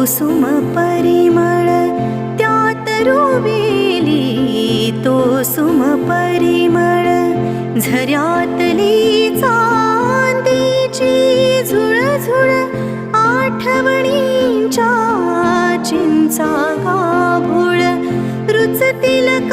sum परिमळ त्यात रुविली, तो sum परिमळ झऱ्यातली चांदीची झुळझुळ आठवणींच्या चिंचा गाभुळ रुचतील